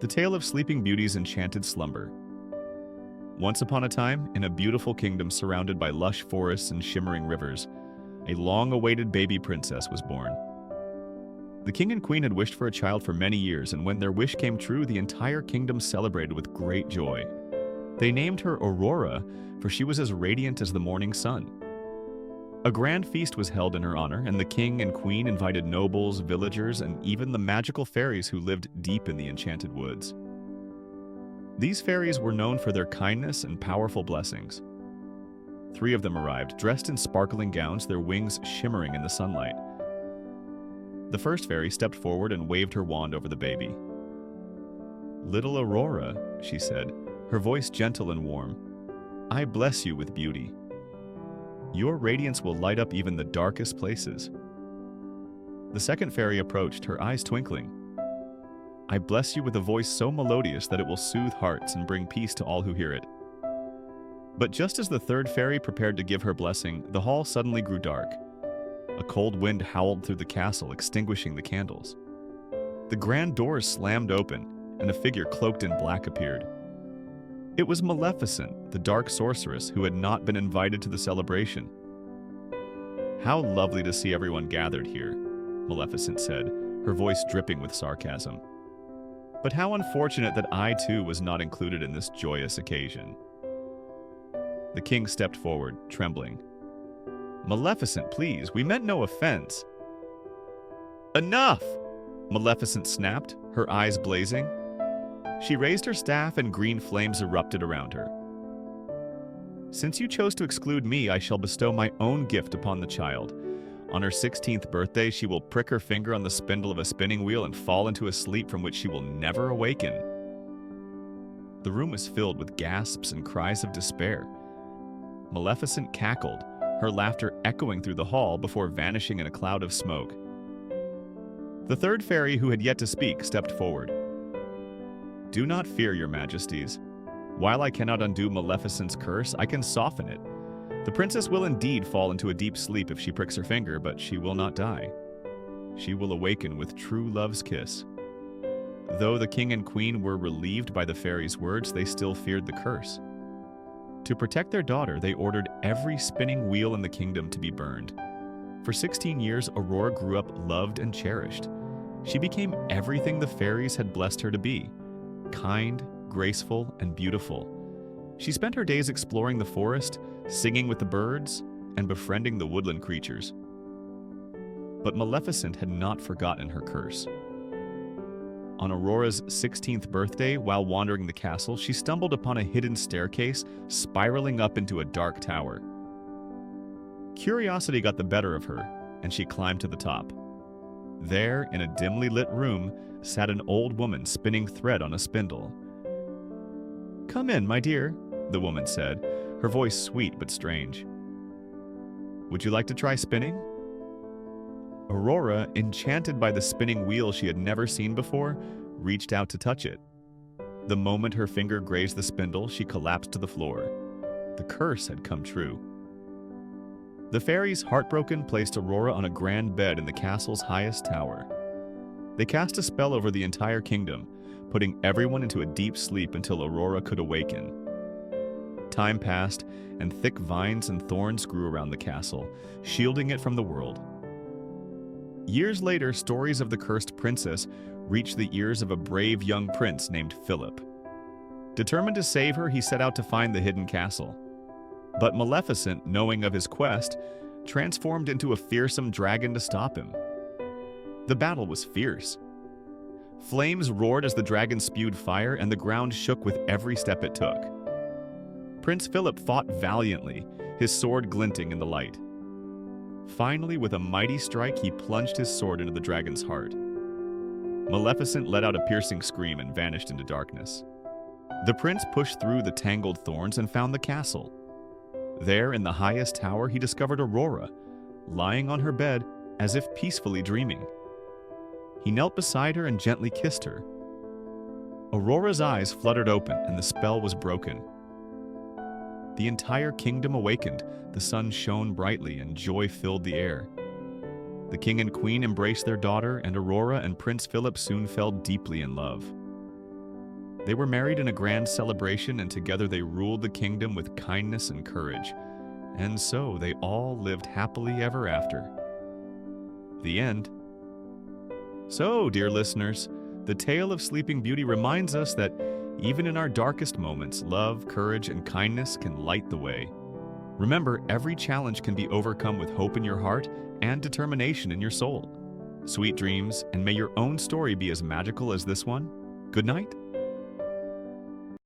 The Tale of Sleeping Beauty's Enchanted Slumber. Once upon a time, in a beautiful kingdom surrounded by lush forests and shimmering rivers, a long-awaited baby princess was born. The king and queen had wished for a child for many years, and when their wish came true, the entire kingdom celebrated with great joy. They named her Aurora, for she was as radiant as the morning sun. A grand feast was held in her honor, and the king and queen invited nobles, villagers, and even the magical fairies who lived deep in the enchanted woods. These fairies were known for their kindness and powerful blessings. 3 of them arrived, dressed in sparkling gowns, their wings shimmering in the sunlight. The first fairy stepped forward and waved her wand over the baby. "Little Aurora," she said, her voice gentle and warm, "I bless you with beauty. Your radiance will light up even the darkest places." The second fairy approached, her eyes twinkling. "I bless you with a voice so melodious that it will soothe hearts and bring peace to all who hear it." But just as the third fairy prepared to give her blessing, the hall suddenly grew dark. A cold wind howled through the castle, extinguishing the candles. The grand doors slammed open, and a figure cloaked in black appeared. It was Maleficent, the dark sorceress who had not been invited to the celebration. "How lovely to see everyone gathered here," Maleficent said, her voice dripping with sarcasm. "But how unfortunate that I too was not included in this joyous occasion." The king stepped forward, trembling. "Maleficent, please, we meant no offense." "Enough!" Maleficent snapped, her eyes blazing. She raised her staff and green flames erupted around her. "Since you chose to exclude me, I shall bestow my own gift upon the child. On her 16th birthday, she will prick her finger on the spindle of a spinning wheel and fall into a sleep from which she will never awaken." The room was filled with gasps and cries of despair. Maleficent cackled, her laughter echoing through the hall before vanishing in a cloud of smoke. The third fairy, who had yet to speak, stepped forward. "Do not fear, your majesties. While I cannot undo Maleficent's curse, I can soften it. The princess will indeed fall into a deep sleep if she pricks her finger, but she will not die. She will awaken with true love's kiss." Though the king and queen were relieved by the fairy's words, they still feared the curse. To protect their daughter, they ordered every spinning wheel in the kingdom to be burned. For 16 years, Aurora grew up loved and cherished. She became everything the fairies had blessed her to be: kind, graceful, and beautiful. She spent her days exploring the forest, singing with the birds, and befriending the woodland creatures. But Maleficent had not forgotten her curse. On Aurora's 16th birthday, while wandering the castle, she stumbled upon a hidden staircase spiraling up into a dark tower. Curiosity got the better of her, and she climbed to the top. There, in a dimly lit room, sat an old woman spinning thread on a spindle. "Come in, my dear," the woman said, her voice sweet but strange. "Would you like to try spinning?" Aurora, enchanted by the spinning wheel she had never seen before, reached out to touch it. The moment her finger grazed the spindle, she collapsed to the floor. The curse had come true. The fairies, heartbroken, placed Aurora on a grand bed in the castle's highest tower. They cast a spell over the entire kingdom, putting everyone into a deep sleep until Aurora could awaken. Time passed, and thick vines and thorns grew around the castle, shielding it from the world. Years later, stories of the cursed princess reached the ears of a brave young prince named Philip. Determined to save her, he set out to find the hidden castle. But Maleficent, knowing of his quest, transformed into a fearsome dragon to stop him. The battle was fierce. Flames roared as the dragon spewed fire, and the ground shook with every step it took. Prince Philip fought valiantly, his sword glinting in the light. Finally, with a mighty strike, he plunged his sword into the dragon's heart. Maleficent let out a piercing scream and vanished into darkness. The prince pushed through the tangled thorns and found the castle. There, in the highest tower, he discovered Aurora, lying on her bed as if peacefully dreaming. He knelt beside her and gently kissed her. Aurora's eyes fluttered open, and the spell was broken. The entire kingdom awakened, the sun shone brightly, and joy filled the air. The king and queen embraced their daughter, and Aurora and Prince Philip soon fell deeply in love. They were married in a grand celebration, and together they ruled the kingdom with kindness and courage. And so they all lived happily ever after. The end. So, dear listeners, the tale of Sleeping Beauty reminds us that even in our darkest moments, love, courage, and kindness can light the way. Remember, every challenge can be overcome with hope in your heart and determination in your soul. Sweet dreams, and may your own story be as magical as this one. Good night,